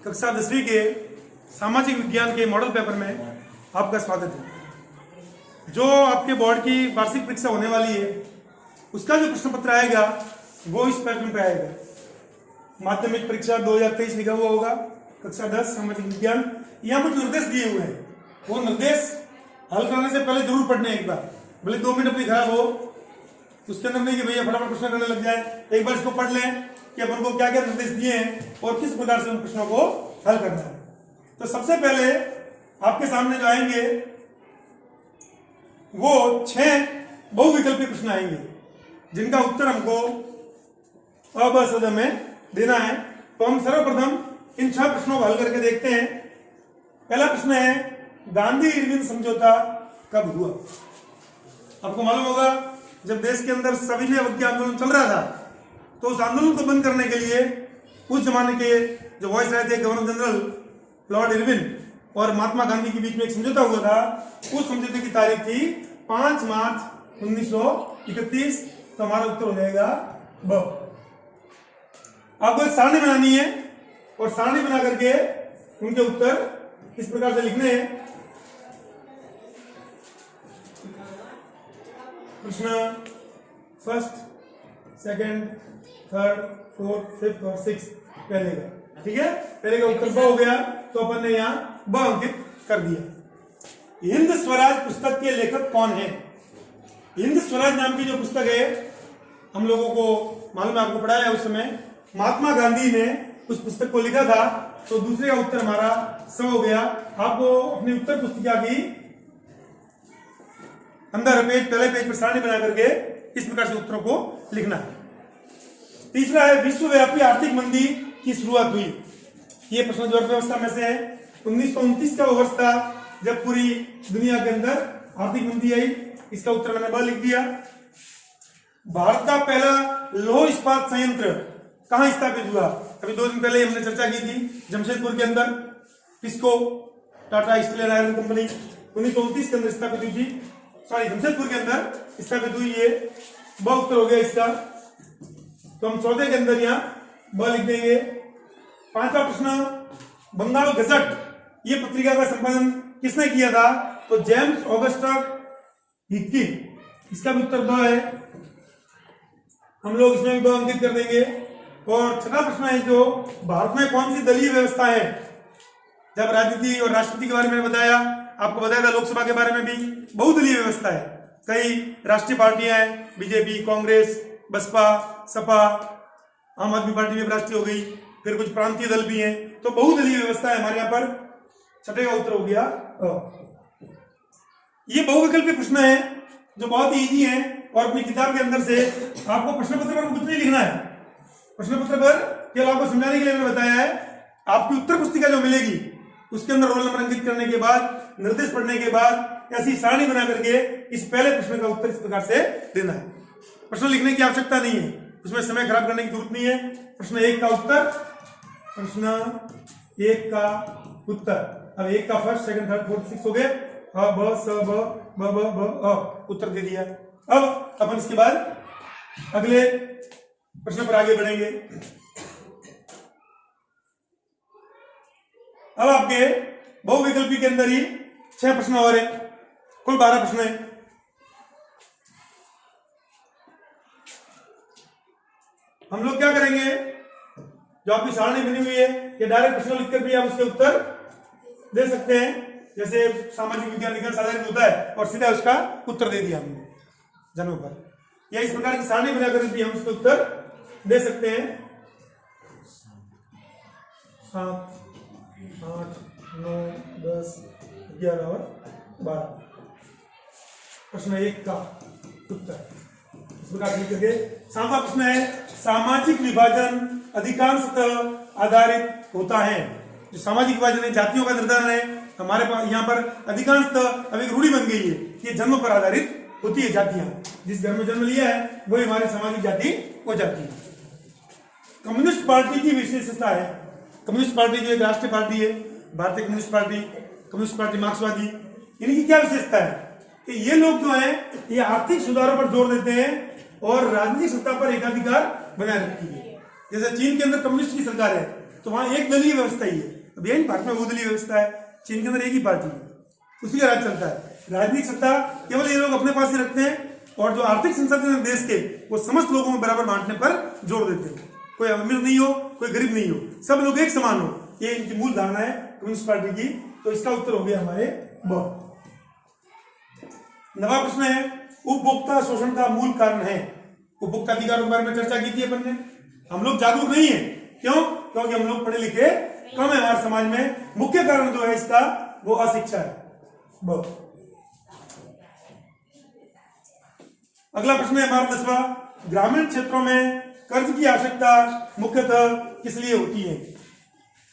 कक्षा 10वीं के सामाजिक विज्ञान के मॉडल पेपर में आपका स्वागत है। जो आपके बोर्ड की वार्षिक परीक्षा होने वाली है उसका जो प्रश्न पत्र आएगा वो इस पैटर्न पे आएगा। माध्यमिक परीक्षा 2023 लिखा हुआ होगा, कक्षा 10 सामाजिक विज्ञान। यहाँ पर जो निर्देश दिए हुए हैं वो निर्देश हल करने से पहले जरूर पढ़ने एक बार, भले 2 मिनट अपनी खराब हो, उसके अंदर नहीं कि भैया फटाफट प्रश्न करने लग जाए। एक बार इसको पढ़ लें कि अपन को क्या क्या निर्देश दिए हैं और किस प्रकार से उन प्रश्नों को हल करना है। तो सबसे पहले आपके सामने जो आएंगे वो 6 बहुविकल्पी प्रश्न आएंगे जिनका उत्तर हमको अ में देना है। तो हम सर्वप्रथम इन 6 प्रश्नों को हल करके देखते हैं। पहला प्रश्न है, गांधी इरविन समझौता कब हुआ? आपको मालूम होगा जब देश के अंदर सविनय अवज्ञा आंदोलन चल रहा था तो उस आंदोलन को बंद करने के लिए उस जमाने के जो वॉइस रहे थे गवर्नर जनरल लॉर्ड इरविन और महात्मा गांधी के बीच में एक समझौता हुआ था। उस समझौते की तारीख थी 5 मार्च 1931। तो हमारा उत्तर हो जाएगा ब। आपको एक सारणी बनानी है और सारणी बना करके उनके उत्तर इस प्रकार से लिखने हैं। प्रश्न first, second, third, fourth, fifth और सिक्स पहले का, ठीक है। पहले का उत्तर ब हो गया तो अपन ने यहाँ ब अंकित कर दिया। हिंद स्वराज पुस्तक के लेखक कौन है? हिंद स्वराज नाम की जो पुस्तक है हम लोगों को मालूम है, आपको पढ़ाया उस समय महात्मा गांधी ने उस पुस्तक को लिखा था। तो दूसरे का उत्तर हमारा स हो गया। आपको अपनी उत्तर पुस्तिका की अंदर पहले पेज पर सारणी बना करके इस प्रकार से उत्तरों को लिखना है। तीसरा है, विश्वव्यापी आर्थिक मंदी की शुरुआत हुई। ये प्रश्न जो अर्थव्यवस्था में से है। 1929 का वो वर्ष था जब पूरी दुनिया के अंदर आर्थिक मंदी आई। इसका उत्तर मैंने ब लिख दिया। भारत का पहला लौह इस्पात संयंत्र कहां स्थापित हुआ? अभी 2 दिन पहले हमने चर्चा की थी, जमशेदपुर के अंदर। किसको? Tata steel and iron company 1929 के अंदर स्थापित हुई थी। सॉरी, जमशेदपुर के अंदर स्थापित हुई। ये ब उत्तर हो गया इसका। तो हम 14 के अंदर यहाँ ब लिख देंगे। 5वां प्रश्न, बंगाल गजट ये पत्रिका का संपादन किसने किया था? तो जेम्स ऑगस्टा हिक्की। इसका भी उत्तर ब है। हम लोग इसमें भी ब अंकित कर देंगे। और 6वां प्रश्न है, जो भारत में कौन सी दलीय व्यवस्था है? जब राजनीति और राष्ट्रपति के बारे में बताया, आपको बताया था लोकसभा के बारे में भी बहुदलीय व्यवस्था है। कई राष्ट्रीय पार्टियां हैं, बीजेपी, कांग्रेस, बसपा, सपा, आम आदमी पार्टी भी राष्ट्रीय हो गई, फिर कुछ प्रांतीय दल भी हैं। तो बहुदलीय व्यवस्था है हमारे यहाँ पर। 6ठे का उत्तर हो गया ये बहुविकल्पी प्रश्न है जो बहुत ही इजी है। और अपनी किताब के अंदर से आपको प्रश्न पत्र पर कुछ नहीं लिखना है। प्रश्न पत्र पर केवल आपको समझाने के लिए मैंने बताया है। आपकी उत्तर पुस्तिका जो मिलेगी उसके अंदर रोल नंबर अंकित करने के बाद, निर्देश पढ़ने के बाद ऐसी सारणी बना करके इस पहले प्रश्न का उत्तर इस प्रकार से देना है। प्रश्न लिखने की आवश्यकता नहीं है, उसमें समय खराब करने की जरूरत नहीं है। प्रश्न 1 का उत्तर, प्रश्न 1 का उत्तर। अब 1 का first, second, third, fourth, six हो गए। अ ब स ब ब ब ब अ उत्तर दे दिया। अब अपन इसके बाद अगले प्रश्न पर आगे बढ़ेंगे। अब आपके बहुविकल्पी के अंदर ही 6 प्रश्न और हैं, कुल 12 प्रश्न हैं। हम लोग क्या करेंगे, जो आपकी सारणी बनी हुई है ये डायरेक्ट प्रश्न लिखकर भी आप उसके उत्तर दे सकते हैं। जैसे सामाजिक विज्ञान विज्ञान साधारण होता है और सीधा उसका उत्तर दे दिया हमने जन्म पर, या इस प्रकार की सारणी बनाकर भी हम उसके उत्तर दे सकते हैं। 7, 8, 9, 10, 11 और 12 प्रश्न 1 का उत्तर इस प्रकार लिख करके। 7वां प्रश्न है, सामाजिक विभाजन अधिकांशतः आधारित होता है। जो सामाजिक विभाजन है, जातियों का निर्धारण है, हमारे पास यहाँ पर अधिकांशतः अब एक रूढ़ी बन गई है कि जन्म पर आधारित होती है। जातियां जिस घर में जन्म लिया है वही हमारी सामाजिक जाति हो जाती है। कम्युनिस्ट पार्टी की विशेषता है, कम्युनिस्ट पार्टी जो एक राष्ट्रीय पार्टी है, भारतीय कम्युनिस्ट पार्टी, कम्युनिस्ट पार्टी मार्क्सवादी, इनकी क्या विशेषता है कि ये लोग जो है ये आर्थिक सुधारों पर जोर देते हैं और राजनीतिक सत्ता पर एकाधिकार बनाए रखती है। जैसे चीन के अंदर कम्युनिस्ट की सरकार है तो वहां एक दलीय व्यवस्था ही है। अब यही भारत में बहुदलीय व्यवस्था है, चीन के अंदर एक ही पार्टी है, उसी का राज चलता है। राजनीतिक सत्ता केवल ये लोग अपने पास ही रखते हैं और जो आर्थिक संसाधन है देश के वो समस्त लोगों में बराबर बांटने पर जोर देते हैं। कोई अमीर नहीं हो, कोई गरीब नहीं हो, सब लोग एक समान हो, ये इनकी मूल धारणा है कम्युनिस्ट पार्टी की। तो इसका उत्तर हो गया हमारे ब। नवा प्रश्न है, उपभोक्ता शोषण का मूल कारण है। उपभोक्ता अधिकारों के बारे में चर्चा की थी अपन ने। हम लोग जागरूक नहीं है, क्यों? क्योंकि हम लोग पढ़े लिखे कम है हमारे समाज में। मुख्य कारण जो है इसका वो अशिक्षा है। ब। अगला प्रश्न है हमारा 10वां, ग्रामीण क्षेत्रों में कर्ज की आवश्यकता मुख्यतः किस लिए होती है?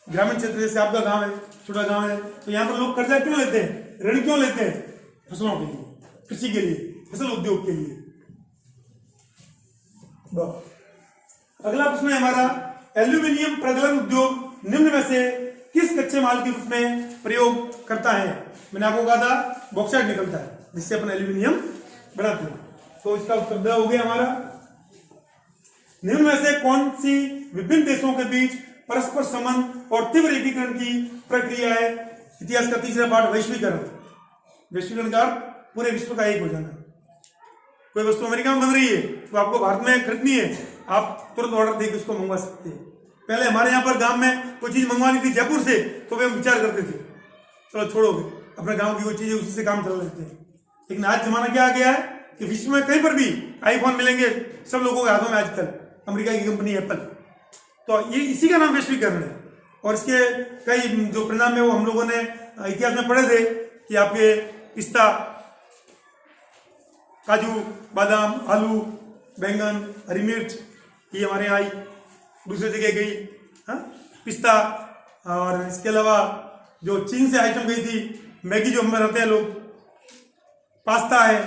ग्रामीण क्षेत्र जैसे आपका गांव है, छोटा गांव है, तो यहाँ पर लोग कर्जा क्यों लेते हैं, ऋण क्यों लेते हैं? फसलों के लिए, कृषि के लिए, फसल उद्योग के लिए। अगला प्रश्न है हमारा, एल्यूमिनियम प्रगलन उद्योग निम्न में से किस कच्चे माल के रूप में प्रयोग करता है? मैंने आपको कहा था बॉक्साइट निकलता है जिससे अपन एल्यूमिनियम बनाते हैं। तो इसका उत्तर द हो गया हमारा। निम्न में से कौन सी विभिन्न देशों के बीच परस्पर संबंध और तीव्र एकीकरण की प्रक्रिया है? इतिहास का तीसरा पाठ, वैश्वीकरण। वैश्वीकरण का पूरे विश्व का एक हो जाना। कोई वस्तु अमेरिका में बन रही है तो आपको भारत में खरीदनी है, आप तुरंत ऑर्डर देकर उसको मंगवा सकते हैं। पहले हमारे यहाँ पर गांव में कोई चीज मंगवानी थी जयपुर से तो वे विचार करते थे, चलो छोड़ोगे, अपने गांव की कोई चीज है उसी से काम चला लेते हैं। लेकिन आज जमाना क्या आ गया है कि विश्व में कहीं पर भी आईफोन मिलेंगे सब लोगों के हाथों में आजकल, अमेरिका की कंपनी एप्पल। तो ये इसी का नाम वैश्वीकरण है। और इसके कई जो परिणाम है वो हम लोगों ने इतिहास में पढ़े थे कि आपके पिस्ता, काजू, बादाम, आलू, बैंगन, हरी मिर्च ये हमारे यहाँ आई, दूसरी जगह गई, हाँ पिस्ता। और इसके अलावा जो चीन से आइटम गई थी, मैगी जो हम रहते हैं लोग, पास्ता है,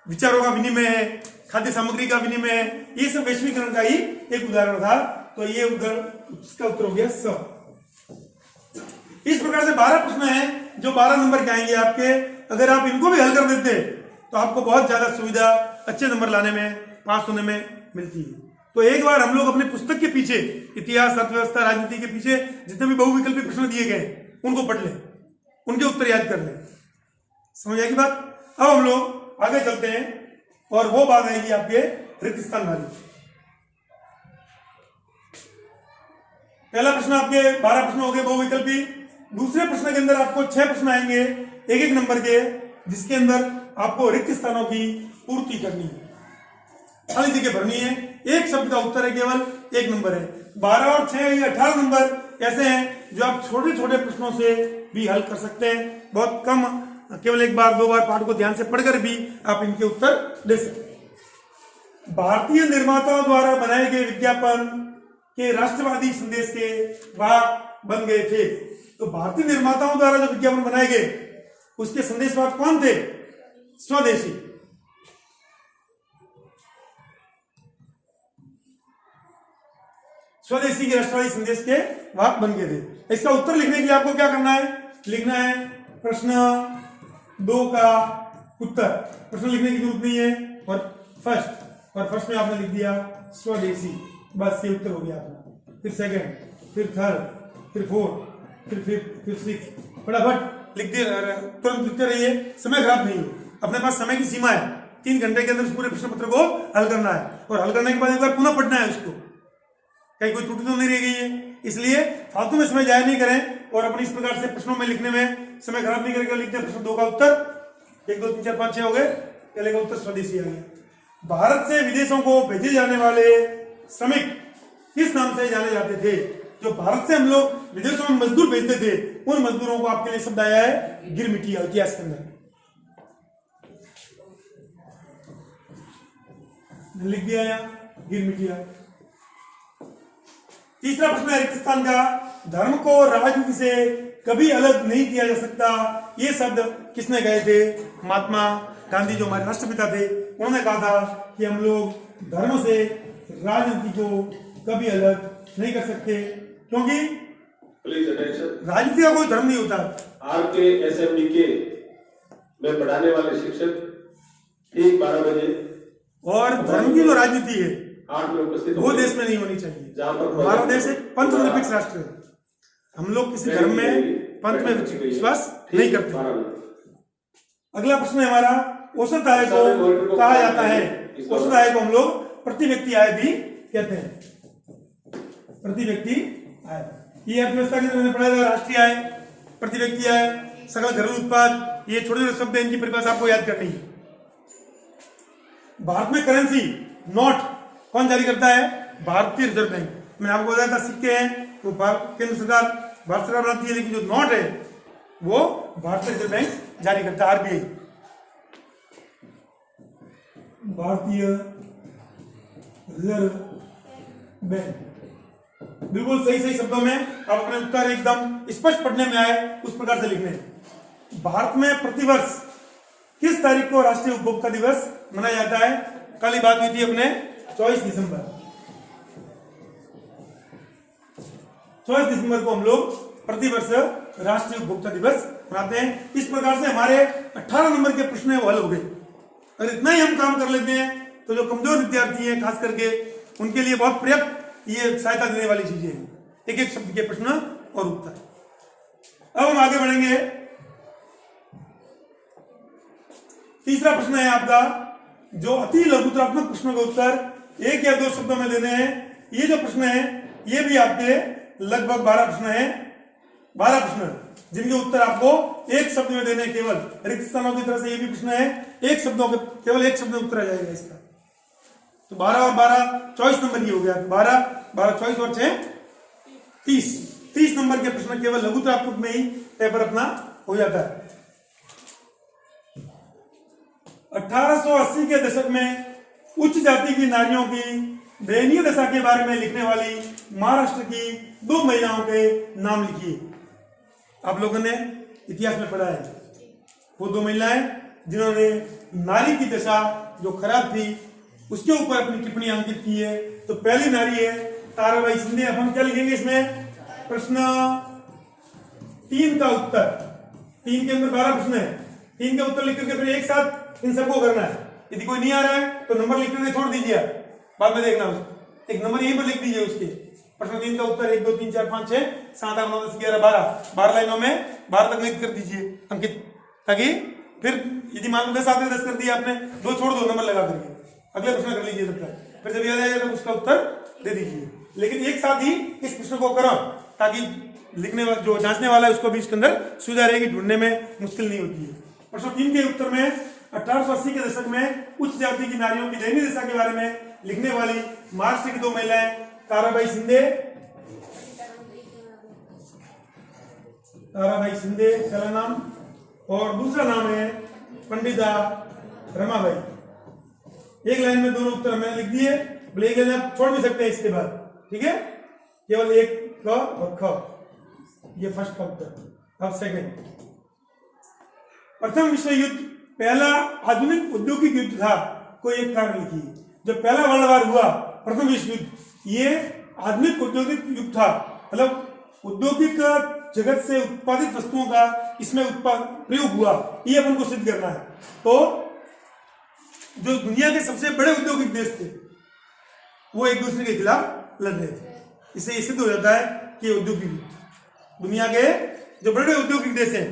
विचारों का विनिमय है, खाद्य सामग्री का विनिमय है, ये सब वैश्वीकरण का ही एक उदाहरण था। तो ये इसका उत्तर हो गया स। इस प्रकार से 12 प्रश्न हैं जो 12 नंबर के आएंगे आपके। अगर आप इनको भी हल कर देते तो आपको बहुत ज्यादा सुविधा अच्छे नंबर लाने में, पास होने में मिलती है। तो एक बार हम लोग अपने पुस्तक के पीछे इतिहास, अर्थव्यवस्था, राजनीति के पीछे जितने भी बहुविकल्पी प्रश्न दिए गए उनको पढ़ लें, उनके उत्तर याद कर लें। समझ आएगी बात? अब हम लोग आगे चलते हैं और वो बात आएगी आपके रिक्त स्थान वाली। पहला प्रश्न आपके 12 प्रश्न हो गए बहुविकल्पी। दूसरे प्रश्न के अंदर आपको 6 प्रश्न आएंगे एक एक नंबर के, जिसके अंदर आपको रिक्त स्थानों की पूर्ति करनी है, खाली जगह भरनी है। एक शब्द का उत्तर है केवल 1 नंबर है। 12 और 6 ये 18 नंबर ऐसे हैं जो आप छोटे छोटे प्रश्नों से भी हल कर सकते हैं। बहुत कम, केवल 1 बार 2 बार पाठ को ध्यान से पढ़कर भी आप इनके उत्तर दे सकते हैं। भारतीय निर्माताओं द्वारा बनाए गए विज्ञापन के राष्ट्रवादी संदेश के वाहक बन गए थे। तो भारतीय निर्माताओं द्वारा जो विज्ञापन बनाए गए उसके संदेशवाहक कौन थे? स्वदेशी। स्वदेशी के राष्ट्रवादी संदेश के वाहक बन गए थे। इसका उत्तर लिखने के लिए आपको क्या करना है? लिखना है प्रश्न 2 का उत्तर। प्रश्न लिखने की जरूरत नहीं है। और फर्स्ट में आपने लिख दिया स्वदेशी, बस ये उत्तर हो गया अपना। फिर सेकंड, फिर थर्ड, फिर फोर्थ, फिर फिफ्थ, फिर सिक्स, फटाफट लिख दिए, तुरंत लिखते रहिए, समय खराब नहीं है। अपने पास समय की सीमा है, 3 घंटे के अंदर पूरे प्रश्न पत्र को हल करना है। और हल करने के बाद एक बार पुनः पढ़ना है उसको, कहीं कोई त्रुटि तो नहीं रह गई है। इसलिए फालतू में समय जाया नहीं करें और अपनी इस प्रकार से प्रश्नों में लिखने में समय खराब नहीं करके लिखते हैं। प्रश्न 2 का उत्तर 1 2 3 4 5 6 हो गए। पहले का उत्तर स्वदेशी आ गया। भारत से विदेशों को भेजे जाने वाले श्रमिक किस नाम से जाने जाते थे? जो भारत से हम लोग विदेशों में मजदूर भेजते थे उन मजदूरों को आपके लिए शब्द आया है गिरमिटिया। इतिहास के अंदर लिख दिया यहाँ गिरमिटिया। तीसरा प्रश्न है रिक्त स्थान का, धर्म को राजनीति से कभी अलग नहीं किया जा सकता, ये शब्द किसने कहे थे? महात्मा गांधी जो हमारे राष्ट्रपिता थे, उन्होंने कहा था कि हम लोग धर्म से राजनीति को कभी अलग नहीं कर सकते, क्योंकि राजनीति का कोई धर्म नहीं होता। RKSMDK में पढ़ाने वाले शिक्षक ठीक 12 बजे। और धर्म की जो राजनीति है 8 में उपस्थित वो होंगे, देश में नहीं होनी चाहिए। जहाँ पर हमारा देश एक पंथनिरपेक्ष राष्ट्र है, हम लोग किसी धर्म में पंथ में विश्वास नहीं करते। अगला प्रश्न है हमारा, औसत आय को कहा जाता है? औसत आय को हम लोग प्रति व्यक्ति आय भी कहते हैं, प्रति व्यक्ति आय। ये अर्थव्यवस्था के मैंने पढ़ा था, राष्ट्रीय आय, प्रति व्यक्ति आय, सकल घरेलू उत्पाद, ये छोटे छोटे शब्द हैं, इनकी परिभाषा आपको याद करनी है। भारत में करेंसी नोट कौन जारी करता है? भारतीय रिजर्व बैंक। मैंने आपको बताया था सिक्के हैं वो केंद्र सरकार, भारत सरकार बनाती है, लेकिन जो नोट है वो भारतीय रिजर्व बैंक जारी करता है, आरबीआई, भारतीय रिजर्व बैंक। बिल्कुल सही सही शब्दों में आप अपने उत्तर एकदम स्पष्ट पढ़ने में आए उस प्रकार से लिखने। भारत में प्रतिवर्ष किस तारीख को राष्ट्रीय उपभोक्ता दिवस मनाया जाता है? कल ही बात हुई थी अपने 24 दिसंबर। 24 दिसंबर को हम लोग प्रतिवर्ष राष्ट्रीय उपभोक्ता दिवस मनाते हैं। इस प्रकार से हमारे 18 नंबर के प्रश्न है वो हल हो गए। अगर इतना ही हम काम कर लेते हैं तो जो कमजोर विद्यार्थी हैं खास करके उनके लिए बहुत पर्याप्त ये सहायता देने वाली चीजें हैं, एक एक शब्द के प्रश्न और उत्तर। अब हम आगे बढ़ेंगे। तीसरा प्रश्न है आपका, जो अति लघुतरात्मक प्रश्नों के उत्तर 1 या 2 शब्दों में देने हैं। ये जो प्रश्न है ये भी आपके लगभग 12 प्रश्न है, 12 प्रश्न जिनके उत्तर आपको एक शब्द में देने हैं केवल। रिक्त स्थानों की तरह से ये भी प्रश्न है, एक शब्दों के केवल एक शब्द में उत्तर आ जाएगा इसका। तो 12 और 12 24 नंबर ये हो गया। 12 24 और 6 30 नंबर के प्रश्न केवल लघुतरात्मक में ही पेपर अपना हो जाता है। 1880 के दशक में उच्च जाति की नारियों की दयनीय दशा के बारे में लिखने वाली महाराष्ट्र की 2 महिलाओं के नाम लिखिए। आप लोगों ने इतिहास में पढ़ा है वो 2 महिलाएं जिन्होंने नारी की दशा जो खराब थी उसके ऊपर अपनी टिप्पणी अंकित की है। तो पहली नारी है ताराबाई शिंदे। अब हम क्या लिखेंगे इसमें? प्रश्न 3 का उत्तर। 3 के अंदर 12 प्रश्न है, 3 का उत्तर लिख करके फिर एक साथ इन सबको करना है। यदि कोई नहीं आ रहा है तो नंबर लिख करके छोड़ दीजिए, बाद में देखना उसको। एक नंबर यहीं पर लिख दीजिए उसके। प्रश्न 3 का उत्तर 1 2 3 4 5 6 7 8 9 10 11 12 लाइनों में 12 तक लिख कर दीजिए अंकित, ताकि फिर यदि मान लो 10 आते 10 कर दिया आपने, 2 छोड़ दो नंबर लगा करके, अगले प्रश्न कर लीजिए तब तक। फिर जब याद आएगा तब उसका उत्तर दे दीजिए, लेकिन एक साथ ही इस प्रश्न को करो ताकि लिखने वाला जो जांचने वाला है उसको भी इसके अंदर सुविधा रहेगी, ढूंढने में मुश्किल नहीं होती है। प्रश्न 3 के उत्तर में 1880 के दशक में उच्च जाति की नारियों की दयनीय दशा के बारे में लिखने वाली महाराष्ट्र की 2 महिलाएं ताराबाई शिंदे पहला नाम, और दूसरा नाम है पंडिता रमाबाई। एक लाइन में दोनों उत्तर मैंने लिख दिए, बोले एक लाइन आप छोड़ भी सकते हैं इसके बाद, ठीक है? केवल एक क और ख, ये फर्स्ट का उत्तर। अब सेकंड, प्रथम विश्व युद्ध पहला आधुनिक औद्योगिक युद्ध था, कोई एक कारण लिखिए। जब पहला वर्ल्ड वार हुआ, प्रथम विश्व युद्ध, ये आधुनिक औद्योगिक युग था, मतलब औद्योगिक जगत से उत्पादित वस्तुओं का इसमें प्रयोग हुआ, ये अपन को सिद्ध करना है। तो जो दुनिया के सबसे बड़े औद्योगिक देश थे वो एक दूसरे के खिलाफ लड़ रहे थे, इससे सिद्ध हो जाता है कि औद्योगिक युद्ध, दुनिया के जो बड़े औद्योगिक देश हैं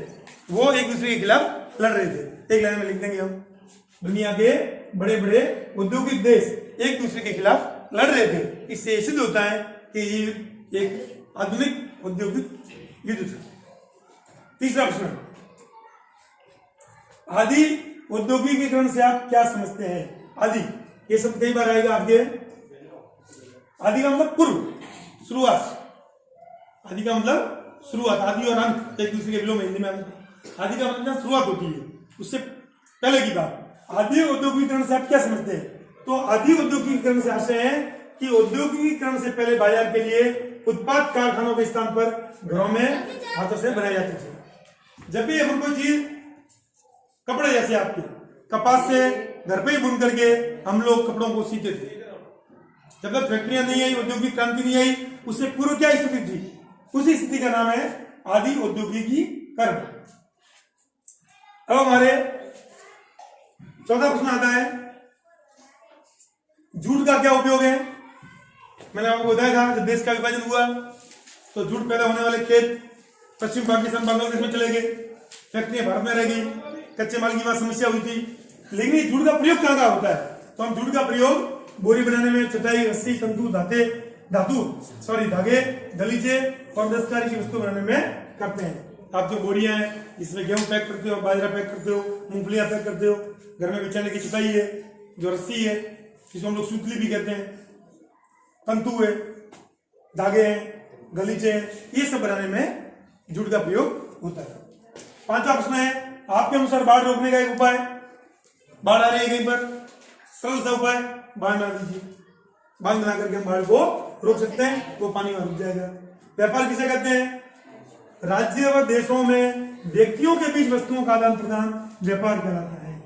वो एक दूसरे के खिलाफ लड़ रहे थे। एक लाइन में लिख देंगे हम, दुनिया के बड़े बड़े औद्योगिक देश एक दूसरे के खिलाफ लड़ रहे थे, इससे सिद्ध होता है कि ये एक आधुनिक औद्योगिक युद्ध था। तीसरा प्रश्न, आदि औद्योगिकीकरण से आप क्या समझते हैं? आदि ये शब्द कई बार आएगा आपके। आदि का मतलब पूर्व, शुरुआत। आदि का मतलब शुरुआत, आदि और अंत एक दूसरे के विलोम में, हिंदी में आदि का मतलब शुरुआत होती है, उससे पहले की बात। आदि औद्योगिकीकरण से आप क्या समझते हैं? तो आदि औद्योगिकीकरण से आशय है कि औद्योगिकीकरण से पहले बाजार के लिए उत्पाद कारखानों के स्थान पर घरों में हाथों से बनाए जाते थे। जब भी अपन कोई चीज, कपड़े जैसे आपके कपास से घर पे ही बुन करके हम लोग कपड़ों को सीते थे, जब तक फैक्ट्रियां नहीं आई, औद्योगिक क्रांति नहीं आई, उससे पूर्व क्या स्थिति थी? उसी स्थिति का नाम है आदि औद्योगिकीकरण। अब हमारे 14 प्रश्न आता है, जूट का क्या उपयोग है? मैंने आपको बताया था जब देश का विभाजन हुआ तो जूट पैदा होने वाले खेत पश्चिम पाकिस्तान बांग्लादेश में चले गए, फैक्ट्रियां भारत में रह गई, कच्चे माल की वहां समस्या हुई थी। लेकिन ये जूट का प्रयोग कहाँ कहाँ होता है? तो हम जूट का प्रयोग बोरी बनाने में, चटाई, रस्सी, तंतु, धागे, गलीचे और दस्तकारी की वस्तु बनाने में करते हैं। आप जो बोरियां हैं इसमें गेहूं पैक करते हो, बाजरा पैक करते हो, मूंगफलियां पैक करते हो, घर में बिछाने की चटाई है, जो रस्सी है जिसको हम लोग सूतली भी कहते हैं, तंतु है, धागे हैं, गलीचे हैं, ये सब बनाने में जूट का प्रयोग होता है। पांचवा प्रश्न है, आपके अनुसार बाढ़ रोकने का एक उपाय। बाढ़ आ रही है कहीं पर, सरल सा उपाय, बाढ़ बना दीजिए। बांध बना करके हम बाढ़ को रोक सकते हैं, वो पानी वहां रुक जाएगा। व्यापार किसे कहते हैं? राज्य व देशों में व्यक्तियों के बीच वस्तुओं का आदान प्रदान व्यापार कहलाता है।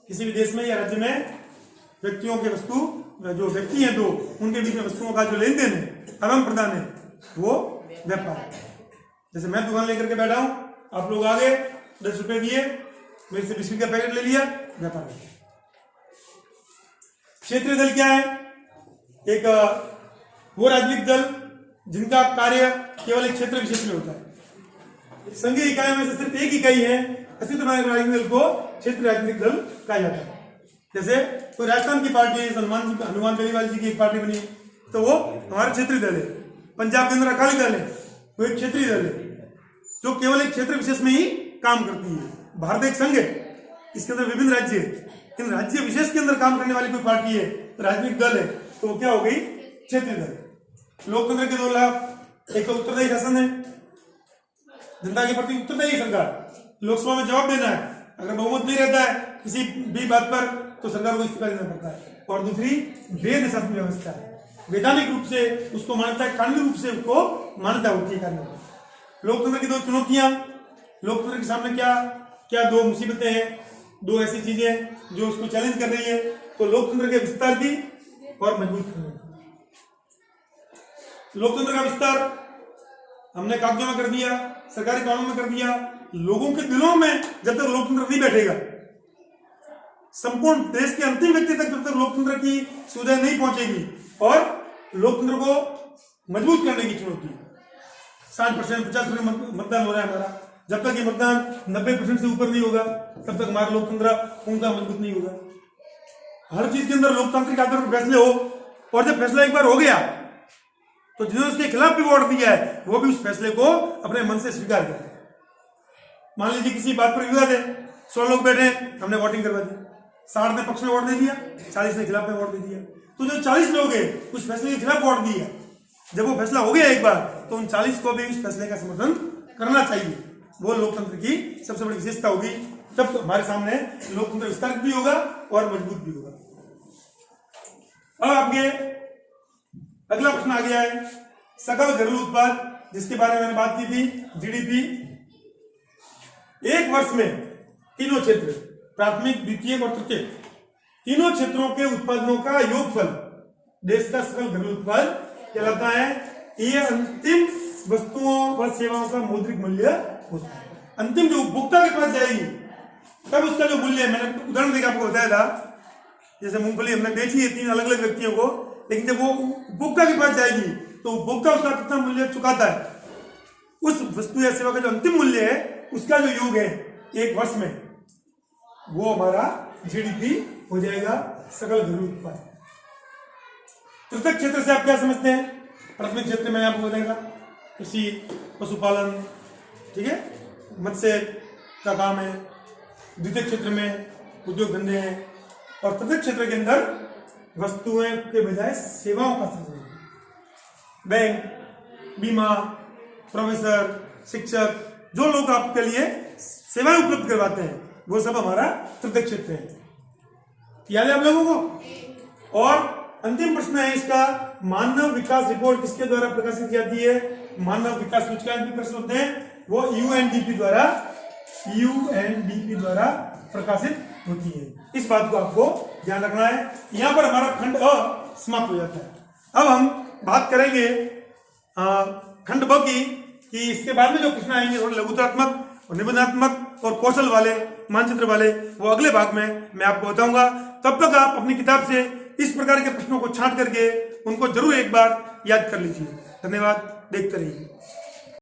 किसी भी देश में या राज्य में व्यक्तियों के वस्तु, जो व्यक्ति हैं दो, उनके बीच में वस्तुओं का जो लेन देन है, आदान प्रदान है, वो व्यापार है। जैसे मैं दुकान लेकर के बैठा हूं, आप लोग आ गए, 10 रुपए दिए, मेरे से बिस्किट का पैकेट ले लिया, व्यापार है। क्षेत्रीय दल क्या है? एक वो राजनीतिक दल जिनका कार्य केवल एक क्षेत्र विशेष में होता है। संघीय इकाइयों में से सिर्फ एक इकाई है अस्तित्व में राजनीतिक दल को क्षेत्रीय राजनीतिक दल कहा जाता है। जैसे कोई राजस्थान की पार्टी है, हनुमान बेनीवाल जी की एक पार्टी बनी, तो वो हमारा क्षेत्रीय दल है। पंजाब के अंदर अकाली दल है, वो एक क्षेत्रीय दल है जो केवल एक क्षेत्र विशेष में ही काम करती है। भारत एक संघ है, इसके अंदर विभिन्न राज्य है, इन राज्य विशेष के अंदर काम करने वाली कोई पार्टी है, राजनीतिक दल है, तो वो क्या हो गई? क्षेत्रीय दल। लोकतंत्र के 2 लाभ, एक तो उत्तरदायी शासन है, जनता के प्रति उत्तरदायी सरकार, लोकसभा में जवाब देना है, अगर बहुमत नहीं रहता है किसी भी बात पर तो सरकार को इस्तीफा देना पड़ता है। और दूसरी वेद शासन व्यवस्था है, वैधानिक रूप से उसको मान्यता है, कानूनी रूप से उसको मान्यता होती है कार्य। लोकतंत्र की 2 चुनौतियां, लोकतंत्र के सामने क्या क्या 2 मुसीबतें हैं, 2 ऐसी चीजें जो उसको चैलेंज कर रही है। तो लोकतंत्र के विस्तार की और मजबूत करने की। लोकतंत्र का विस्तार हमने कागजों में कर दिया, सरकारी कानून में कर दिया, लोगों के दिलों में जब तक लोकतंत्र नहीं बैठेगा, संपूर्ण देश के अंतिम व्यक्ति तक जब तक लोकतंत्र की सुविधा नहीं पहुंचेगी, और लोकतंत्र को मजबूत करने की चुनौती। 60% 50% मतदान हो रहा है हमारा, जब तक ये मतदान 90% से ऊपर नहीं होगा तब तक हमारा लोकतंत्र पूर्णतः मजबूत नहीं होगा। हर चीज के अंदर लोकतांत्रिक आधार पर फैसले हो, और जब फैसला एक बार हो गया तो जिन्होंने उसके खिलाफ भी वोट दिया है वो भी उस फैसले को अपने मन से स्वीकार करें। मान लीजिए किसी बात पर विवाद है, 100 लोग बैठे, हमने वोटिंग करवा दी, 60 ने पक्ष में वोट दे दिया, 40 ने खिलाफ में वोट दे दिया, तो जो 40 लोग हैं उस फैसले के खिलाफ वोट दिया, जब वो फैसला हो गया एक बार तो उन 40 को भी उस फैसले का समर्थन करना चाहिए। वो लोकतंत्र की सबसे बड़ी विशेषता होगी। तब तो हमारे सामने लोकतंत्र विस्तारित भी होगा और मजबूत भी होगा। अब आपके अगला प्रश्न आ गया है सकल घरेलू उत्पाद, जिसके बारे में मैंने बात की थी, जीडीपी। एक वर्ष में तीनों क्षेत्र, प्राथमिक, द्वितीयक और तृतीयक, तीनों क्षेत्रों के उत्पादनों का योगफल देश का सकल घरेलू उत्पाद कहलाता है। ये अंतिम वस्तुओं व सेवाओं का मौद्रिक मूल्य होता है। अंतिम जो उपभोक्ता के पास जाएगी तब उसका जो मूल्य है, मैंने उदाहरण देकर आपको बताया था, जैसे मूंगफली हमने बेची है 3 अलग अलग व्यक्तियों को, लेकिन जब वो उपभोक्ता के पास जाएगी तो उपभोक्ता उसका कितना मूल्य चुकाता है, उस वस्तु या सेवा का जो अंतिम मूल्य है उसका जो योग है एक वर्ष में, वो हमारा जीडीपी हो जाएगा, सकल घरेलू उत्पाद। तृतीयक क्षेत्र से आप क्या समझते हैं? प्राथमिक क्षेत्र में आपको बताएगा कृषि, पशुपालन, ठीक है, मत्स्य का काम है। द्वितीय क्षेत्र में उद्योग धंधे हैं, और तृतीय क्षेत्र के अंदर वस्तुएं के बजाय सेवाओं का सृजन, बैंक, बीमा, प्रोफेसर, शिक्षक, जो लोग आपके लिए सेवाएं उपलब्ध करवाते हैं वो सब हमारा तृतीय क्षेत्र है। याद है आप लोगों को? और अंतिम प्रश्न है इसका, मानव विकास रिपोर्ट किसके द्वारा प्रकाशित की जाती है? मानव विकास सूचकांक भी प्रश्न होते हैं, वो यूएनडीपी द्वारा प्रकाशित होती है। इस बात को आपको ध्यान रखना है। यहां पर हमारा खंड अ समाप्त हो जाता है। अब हम बात करेंगे खंड ब की, कि इसके बाद में जो प्रश्न आएंगे थोड़े लघुतात्मक और निबंधात्मक और कौशल वाले, मानचित्र वाले, वो अगले भाग में मैं आपको बताऊंगा। तब तक आप अपनी किताब से इस प्रकार के प्रश्नों को छांट करके उनको जरूर एक बार याद कर लीजिए। धन्यवाद, देखते रहिए।